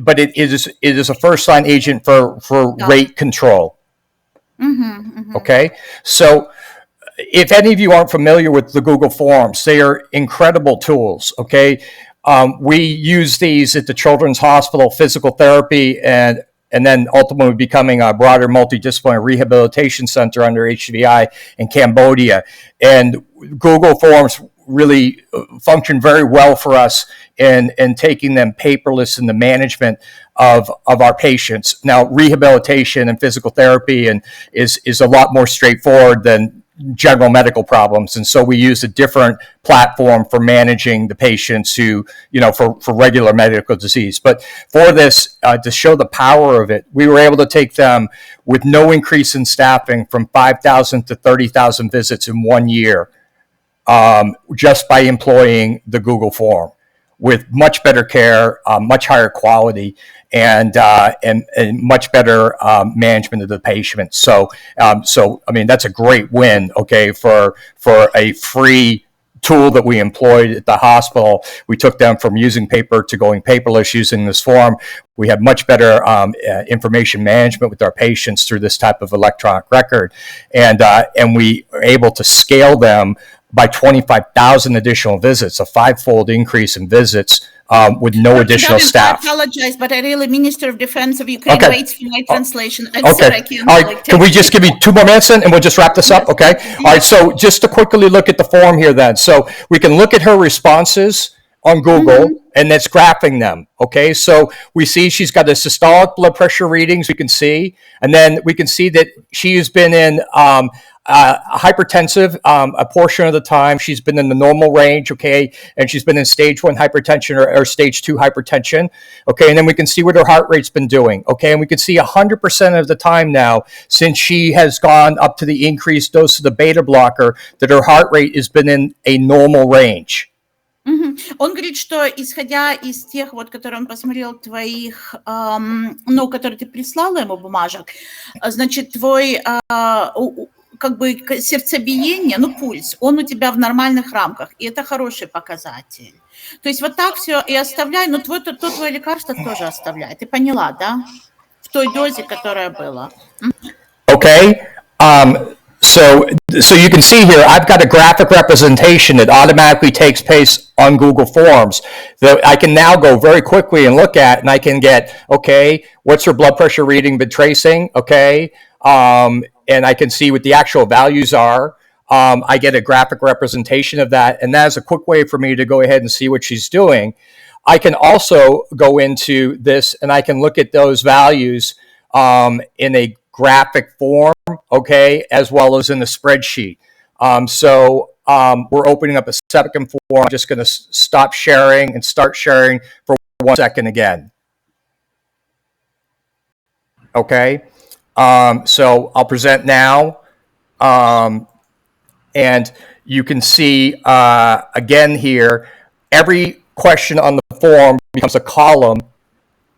but it is a first-line agent for rate control. Okay. So if any of you aren't familiar with the Google Forms, they are incredible tools. Okay. we use these at the Children's Hospital Physical Therapy and then ultimately becoming a broader multidisciplinary rehabilitation center under HCVI in Cambodia. And Google Forms really function very well for us in taking them paperless in the management of our patients. Now, rehabilitation and physical therapy is a lot more straightforward than general medical problems. And so we use a different platform for managing the patients who, for regular medical disease. But for this, to show the power of it, we were able to take them with no increase in staffing from 5,000 to 30,000 visits in 1 year, just by employing the Google form with much better care, much higher quality, and much better management of the patient. So I mean, that's a great win, okay, for a free tool that we employed at the hospital. We took them from using paper to going paperless using this form. We have much better information management with our patients through this type of electronic record, and we are able to scale them by 25,000 additional visits, a 5-fold increase in visits with no additional staff. I apologize, but I really, Minister of Defense of Ukraine waits for my translation. I'm okay. sorry, I can't. All right. Can we just give you 2 more minutes and we'll just wrap this up? Okay. All right. So just to quickly look at the form here then. So we can look at her responses on Google, and that's graphing them. Okay. So we see she's got the systolic blood pressure readings we can see, and then we can see that she has been in hypertensive a portion of the time. She's been in the normal range, okay, and she's been in stage 1 hypertension or stage 2 hypertension, okay, and then we can see what her heart rate's been doing, okay, and we can see 100% of the time now, since she has gone up to the increased dose of the beta blocker, that her heart rate has been in a normal range. Он говорит, что исходя из тех, которые он посмотрел, твоих, которые ты прислала ему бумажек, значит, твой сердцебиение, пульс, он у тебя в нормальных рамках, и это хороший показатель. То есть вот так все и оставляй, но твое лекарство тоже оставляй. Ты поняла, да? В той дозе, которая была. Okay. So you can see here, I've got a graphic representation that automatically takes place on Google Forms that I can now go very quickly and look at, and I can get, okay, what's her blood pressure reading been tracing? Okay. And I can see what the actual values are. I get a graphic representation of that, and that's a quick way for me to go ahead and see what she's doing. I can also go into this, and I can look at those values in a graphic form, okay, as well as in the spreadsheet. So we're opening up a second form. I'm just going to stop sharing and start sharing for 1 second again. Okay. So I'll present now. And you can see again here, every question on the form becomes a column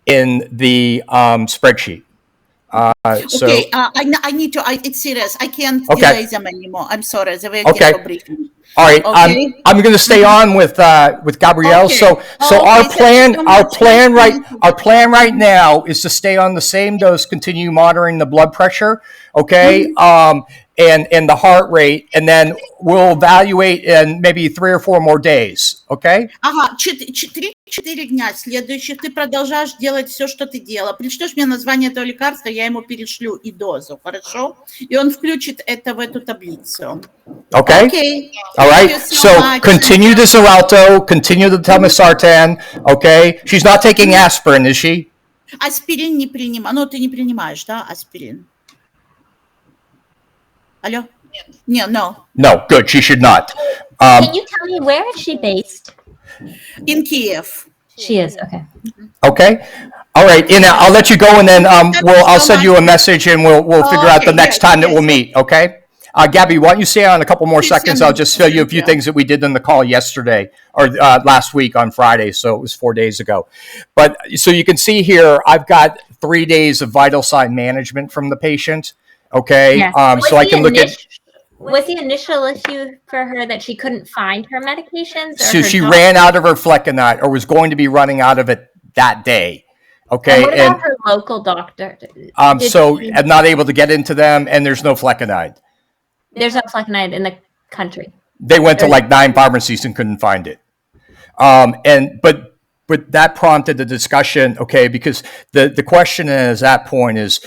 in the spreadsheet. Okay, I need to, it's serious. I can't delay them anymore. I'm sorry. Okay. All right. Okay. I'm going to stay on with Gabrielle. Okay. So our plan right now is to stay on the same dose, continue monitoring the blood pressure. Okay. And the heart rate, and then we'll evaluate in maybe 3 or 4 more days, okay? Ага, 3-4 дня следующих ты продолжаешь делать все, что ты делала. Пришлешь мне название этого лекарства, я ему перешлю и дозу, хорошо? И он включит это в эту таблицу. Okay. All right. So continue the Xarelto, continue the Telmisartan, okay? She's not taking aspirin, is she? Аспирин не принимаю. Ты не принимаешь, да, аспирин? Hello? No, good. She should not. Can you tell me, where is she based? In Kiev. She is, okay. Okay. All right. And I'll let you go, and then I'll send you a message, and we'll figure out the next time that we'll meet. Okay. Gabby, why don't you stay on a couple more seconds? I'll just show you a few things that we did in the call yesterday or last week on Friday. So it was 4 days ago. But so you can see here, I've got 3 days of vital sign management from the patient. Okay. Yeah. So I can look at. Was the initial issue for her that she couldn't find her medications? So she ran out of her flecainide, or was going to be running out of it that day. Okay. And what about her local doctor? So I'm not able to get into them, and there's no flecainide. There's no flecainide in the country. They went to like 9 pharmacies and couldn't find it. But that prompted the discussion, okay, because the question is at that point is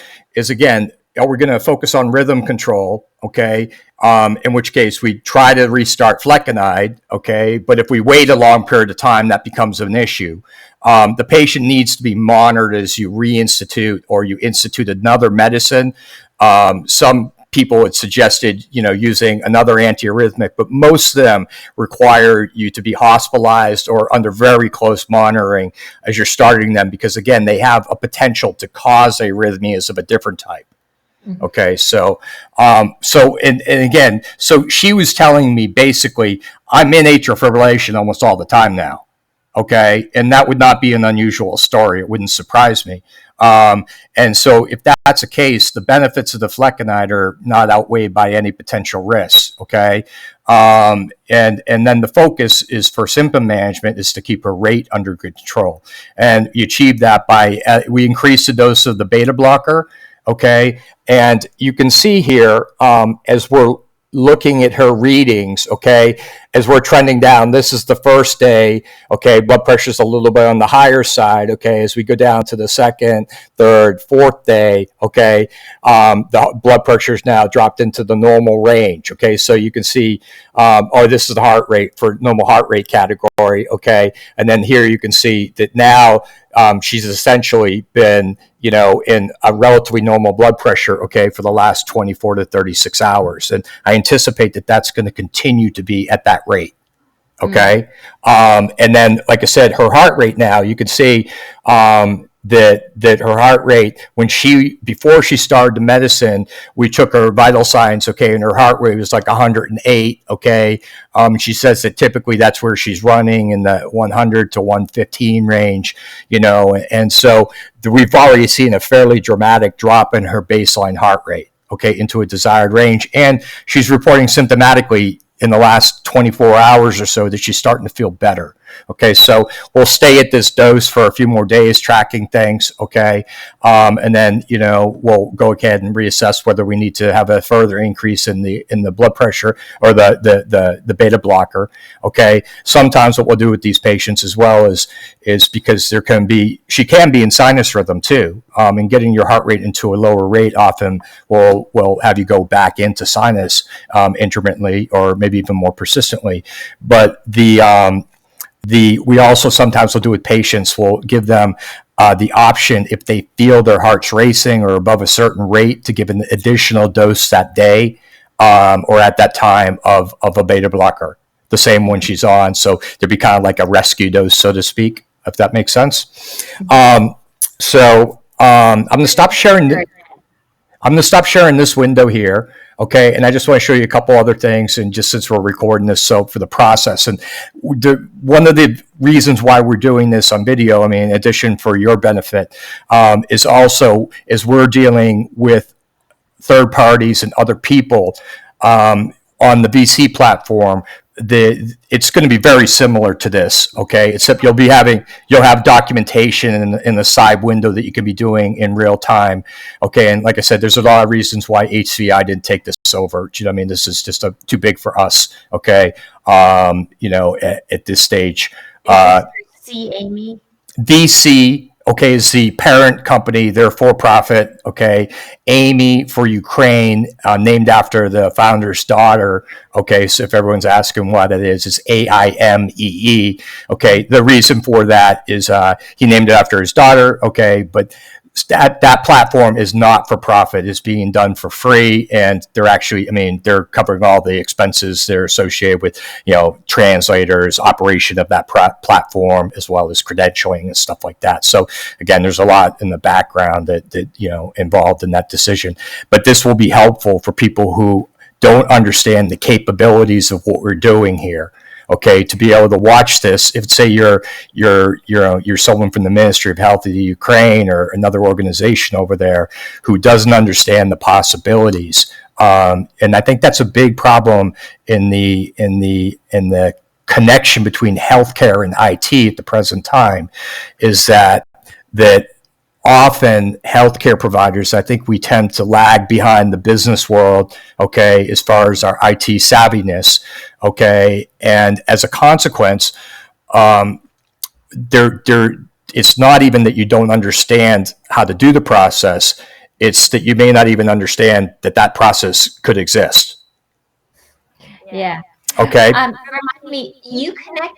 again, are we going to focus on rhythm control, okay? In which case we try to restart flecainide, okay? But if we wait a long period of time, that becomes an issue. The patient needs to be monitored as you reinstitute or you institute another medicine. Some people had suggested, using another antiarrhythmic, but most of them require you to be hospitalized or under very close monitoring as you're starting them, because again, they have a potential to cause arrhythmias of a different type. Okay, so again, so she was telling me basically, I'm in atrial fibrillation almost all the time now. Okay, and that would not be an unusual story. It wouldn't surprise me. And so if that's the case, the benefits of the flecainide are not outweighed by any potential risks. Okay, and then the focus is for symptom management is to keep her rate under control, and you achieve that by we increase the dose of the beta blocker. Okay, and you can see here as we're looking at her readings, okay, as we're trending down, this is the first day, okay, blood pressure's a little bit on the higher side, okay, as we go down to the second, third, fourth day, okay, the blood pressure's now dropped into the normal range, okay, so you can see, this is the heart rate for normal heart rate category, okay, and then here you can see that now she's essentially been, in a relatively normal blood pressure, okay, for the last 24 to 36 hours. And I anticipate that that's going to continue to be at that rate. Okay. And then, like I said, her heart rate now, you can see that her heart rate, before she started the medicine, we took her vital signs, okay, and her heart rate was like 108, okay. She says that typically that's where she's running in the 100 to 115 range, and so we've already seen a fairly dramatic drop in her baseline heart rate, okay, into a desired range. And she's reporting symptomatically in the last 24 hours or so that she's starting to feel better. Okay, so we'll stay at this dose for a few more days, tracking things. Okay, and then we'll go ahead and reassess whether we need to have a further increase in the blood pressure or the beta blocker. Okay, sometimes what we'll do with these patients as well is because she can be in sinus rhythm too, and getting your heart rate into a lower rate often will have you go back into sinus intermittently or maybe even more persistently. But we also sometimes will do with patients, we'll give them the option, if they feel their heart's racing or above a certain rate, to give an additional dose that day or at that time of a beta blocker, the same one she's on. So there'd be kind of like a rescue dose, so to speak, if that makes sense. I'm going to stop sharing. I'm going to stop sharing this window here. Okay, and I just want to show you a couple other things, and just since we're recording this, so for the process, and one of the reasons why we're doing this on video, in addition for your benefit, is also as we're dealing with third parties and other people on the VC platform, it's going to be very similar to this, okay? Except you'll have documentation in the side window that you can be doing in real time, okay? And like I said, there's a lot of reasons why HCVI didn't take this over. Do you know what I mean? This is just too big for us, okay? At this stage. See, Amy. VC, okay, is the parent company. They're for profit, okay. AIME for Ukraine, named after the founder's daughter, okay. So if everyone's asking what it is, it's AIMEE, okay. The reason for that is he named it after his daughter, okay, but that platform is not for profit. It's being done for free, and they're actually, they're covering all the expenses that are associated with, translators, operation of that platform, as well as credentialing and stuff like that. So again, there's a lot in the background that involved in that decision. But this will be helpful for people who don't understand the capabilities of what we're doing here. Okay, to be able to watch this, if say you're someone from the Ministry of Health of the Ukraine or another organization over there who doesn't understand the possibilities, and I think that's a big problem in the connection between healthcare and IT at the present time, is that often healthcare providers, I think we tend to lag behind the business world, okay, as far as our IT savviness, okay, and as a consequence, it's not even that you don't understand how to do the process. It's that you may not even understand that process could exist. Yeah. Okay. Remind me, you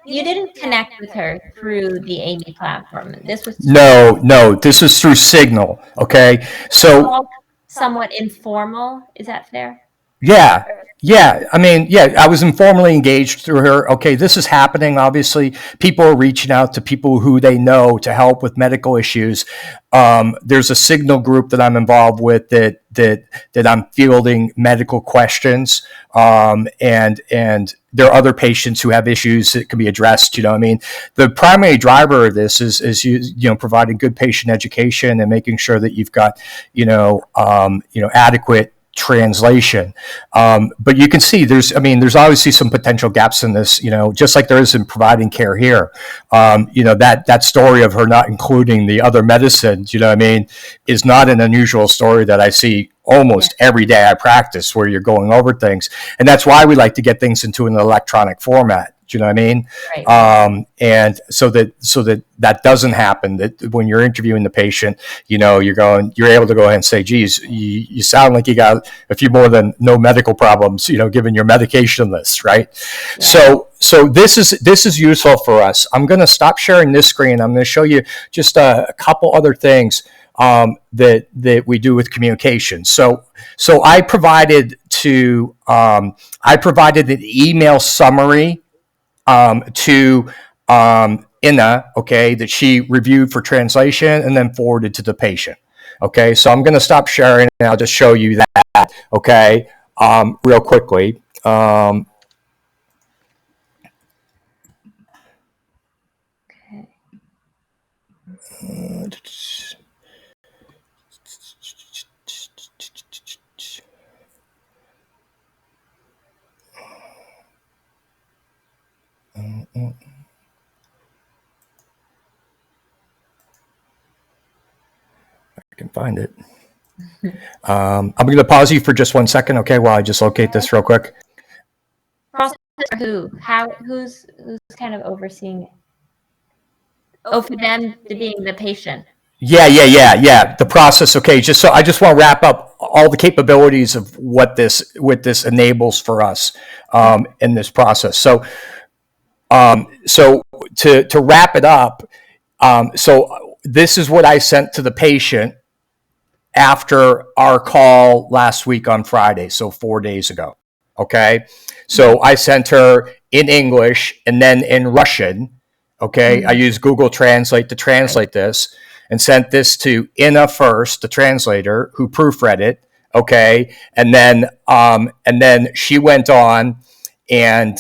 didn't connect with her through the Amy platform. This was No, this is through Signal. Okay. So somewhat informal. Is that fair? Yeah. I mean, I was informally engaged through her. Okay, this is happening. Obviously, people are reaching out to people who they know to help with medical issues. There's a Signal group that I'm involved with that I'm fielding medical questions. And there are other patients who have issues that can be addressed. I mean, the primary driver of this is providing good patient education and making sure that you've got adequate translation. But you can see there's obviously some potential gaps in this, just like there is in providing care here. That story of her not including the other medicines, is not an unusual story that I see almost every day I practice, where you're going over things. And that's why we like to get things into an electronic format. Do you know what I mean? Right. And so that doesn't happen, that when you're interviewing the patient, you're able to go ahead and say, geez, you sound like you got a few more than no medical problems, given your medication list. Right. Yeah. So this is useful for us. I'm going to stop sharing this screen. I'm going to show you just a couple other things that we do with communication. So I provided an email summary to Inna, okay, that she reviewed for translation and then forwarded to the patient. Okay, so I'm going to stop sharing and I'll just show you that, okay, real quickly. Okay. I can find it. I'm going to pause you for just 1 second, okay, while I just locate this real quick. Process for who? Who's kind of overseeing it? Oh, for them to being the patient. Yeah. The process. Okay. I just want to wrap up all the capabilities of what this enables for us in this process. So to wrap it up, so this is what I sent to the patient after our call last week on Friday. So 4 days ago. Okay. So I sent her in English and then in Russian. Okay. Mm-hmm. I used Google Translate to translate this and sent this to Inna first, the translator, who proofread it. Okay. And then she went on and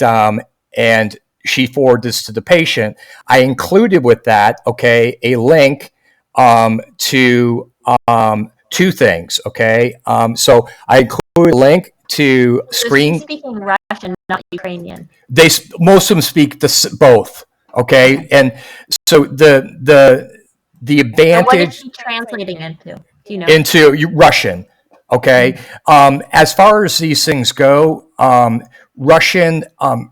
she forwarded this to the patient. I included with that, okay, a link to two things. Okay. So I included a link to screen. So speaking Russian, not Ukrainian. Most of them speak both. Okay. And so the advantage. What is she translating into? Do you know? Into Russian. Okay. As far as these things go, Russian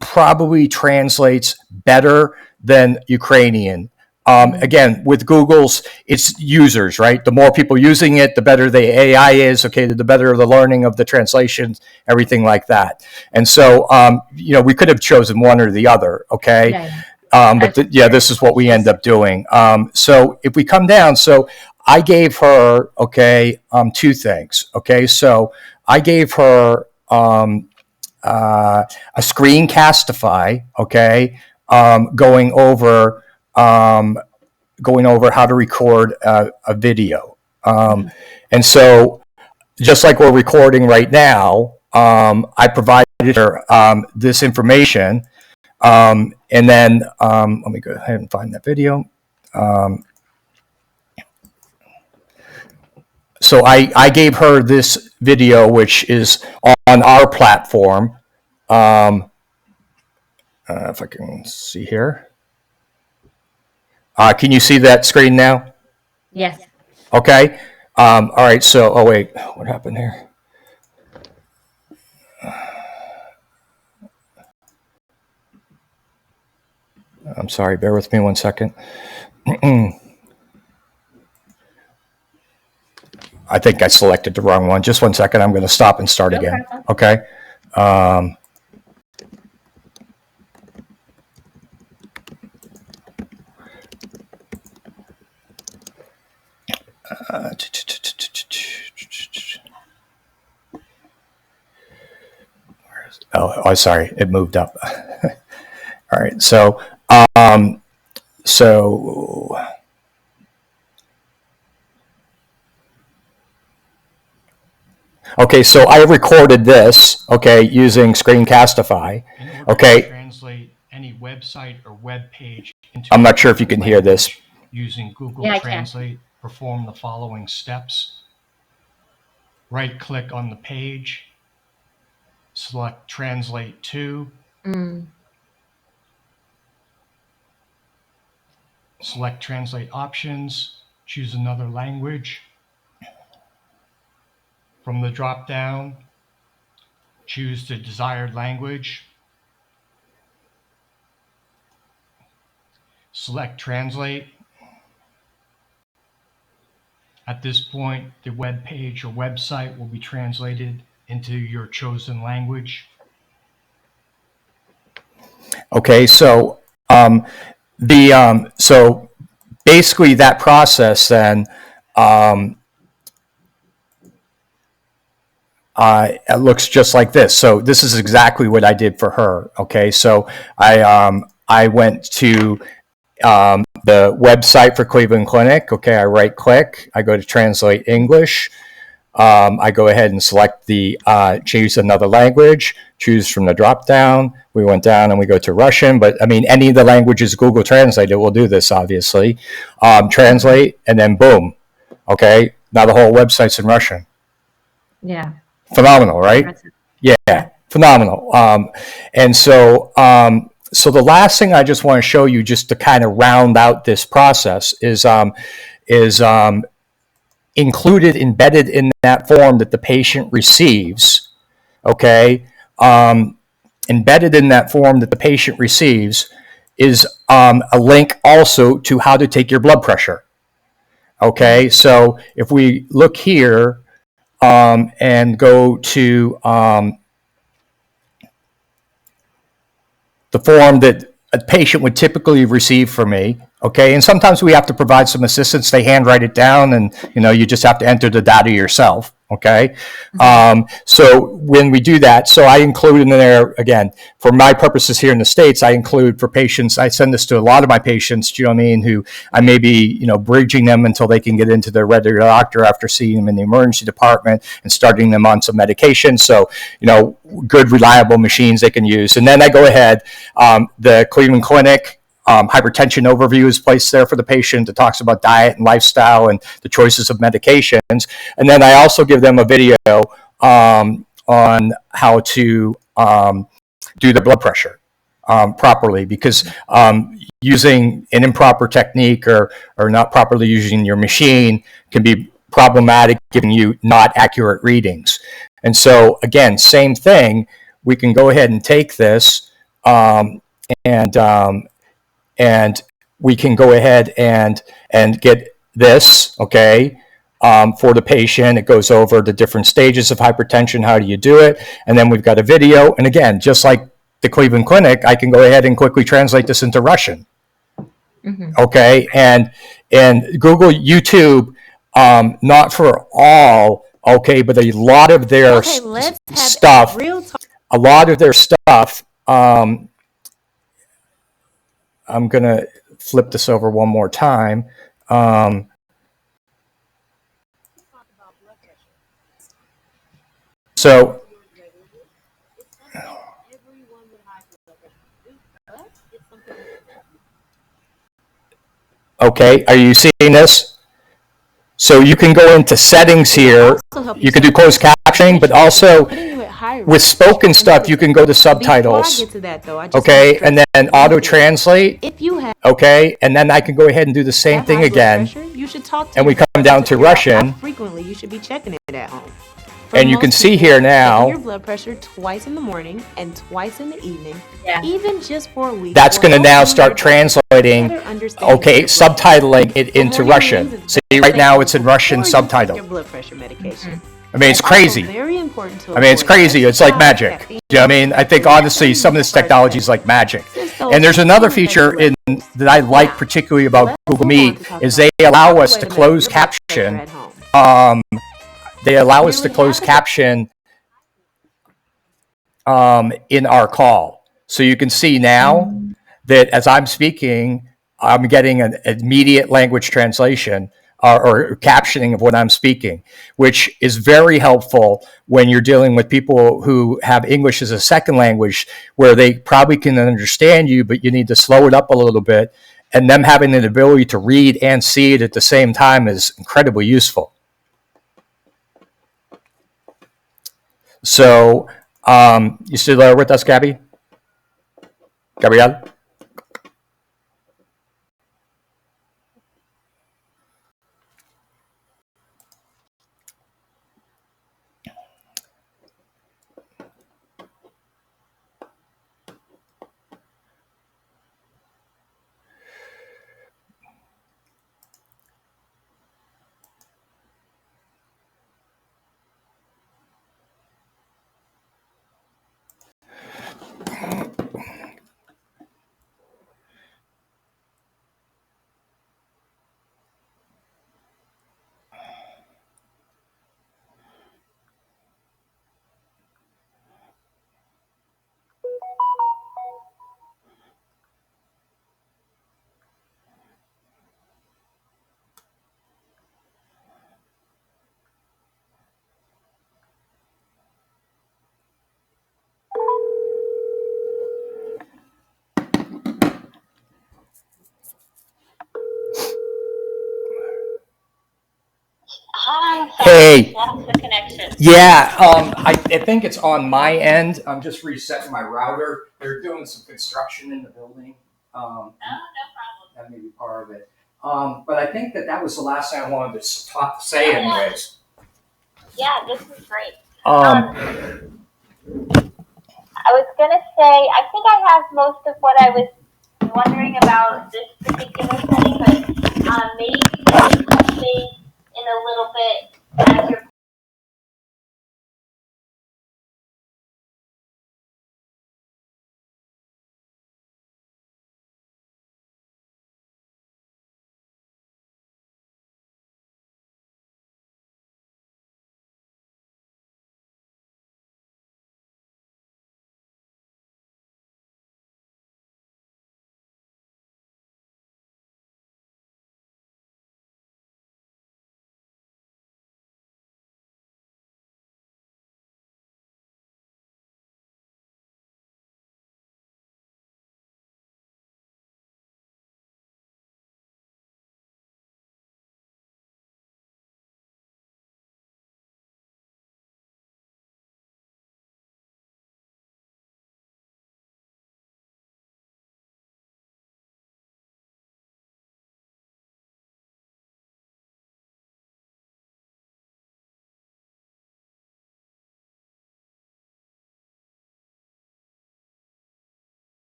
probably translates better than Ukrainian. Again, with Google's, it's users, right? The more people using it, the better the AI is. Okay, the better the learning of the translations, everything like that. And so, we could have chosen one or the other. Okay. But this is what we end up doing. So if we come down, so I gave her, okay, two things. Okay, so I gave her a screencastify, okay, going over how to record a video. And so just like we're recording right now, I provided her this information. And then let me go ahead and find that video. So I gave her this video, which is on our platform. If I can see here. Can you see that screen now? Yes. Okay. All right. So, oh wait, what happened here? I'm sorry, bear with me 1 second. I think I selected the wrong one. Just 1 second. I'm going to stop and start again. Okay. Oh, sorry. It moved up. All right. So okay, so I recorded this, okay, using Screencastify. Okay. Translate any website or web page into I'm not sure if you can hear this. Using Google Yeah, I Translate, perform the following steps. Right-click on the page, select Translate to, select Translate options, choose another language. From the drop-down, choose the desired language. Select Translate. At this point, the web page or website will be translated into your chosen language. Okay, so so basically that process then it looks just like this. So this is exactly what I did for her. Okay, so I went to the website for Cleveland Clinic. Okay, I right click, I go to translate English. I go ahead and select the choose another language, choose from the drop down. We went down and we go to Russian, but I mean, any of the languages Google Translate, it will do this, obviously. Translate, and then boom. Okay, now the whole website's in Russian. Yeah. Phenomenal, right? Yeah, phenomenal. And so, so the last thing I just want to show you, just to kind of round out this process, is included, embedded in that form that the patient receives. Okay, embedded in that form that the patient receives is a link also to how to take your blood pressure. Okay, so if we look here and go to the form that a patient would typically receive from me. Okay, and sometimes we have to provide some assistance. They handwrite it down, and you just have to enter the data yourself. Okay, so when we do that, so I include in there, again, for my purposes here in the States, I include for patients, I send this to a lot of my patients, do you know what I mean, who I may be, bridging them until they can get into their regular doctor after seeing them in the emergency department and starting them on some medication. So, good, reliable machines they can use. And then I go ahead, the Cleveland Clinic hypertension overview is placed there for the patient that talks about diet and lifestyle and the choices of medications. And then I also give them a video on how to do the blood pressure properly, because using an improper technique or not properly using your machine can be problematic, giving you not accurate readings. And so, again, same thing, we can go ahead and take this and we can go ahead and get this, okay, for the patient. It goes over the different stages of hypertension, how do you do it, and then we've got a video. And again, just like the Cleveland Clinic, I can go ahead and quickly translate this into Russian. Okay, and Google, YouTube, not for all, okay, but a lot of their stuff, I'm going to flip this over one more time. So, okay, are you seeing this? So you can go into settings here. You can do closed captioning, but also with spoken stuff, you can go to subtitles. Okay, and then auto translate. Okay, and then I can go ahead and do the same thing again. And we come down to Russian. Frequently, you should be checking it at home. And you can most see people, here checking now, your blood pressure twice in the morning and twice in the evening, Yeah. even just for a week, that's will going to help now you and start your doctor translating, better understand okay, your blood pressure. subtitling it into Avoiding Russian. meals is See, right now it's in beneficial Russian before you take subtitle. your blood pressure medication. I mean, it's Also crazy. very important to I mean, it's avoid crazy. fresh It's like fries, magic. caffeine, You know what I mean? I think, and honestly, some of this fried technology is foods, like magic. since those And there's another can affect feature your blood that I like Now, particularly about let's Google move on Meet to talk is about they allow the us way to measure close your blood pressure caption. at home. They allow us to Nearly close half of the- caption in our call. So you can see now that as I'm speaking, I'm getting an immediate language translation or captioning of what I'm speaking, which is very helpful when you're dealing with people who have English as a second language, where they probably can understand you, but you need to slow it up a little bit. And them having an ability to read and see it at the same time is incredibly useful. So, you still there with us, Gabby? Gabrielle? Hi, Hey. lost the connection. Yeah, I think it's on my end. I'm just resetting my router. They're doing some construction in the building. No problem. That may be part of it. But I think that was the last thing I wanted to say anyways. Yeah, this is great. Um, I was gonna say, I think I have most of what I was wondering about this particular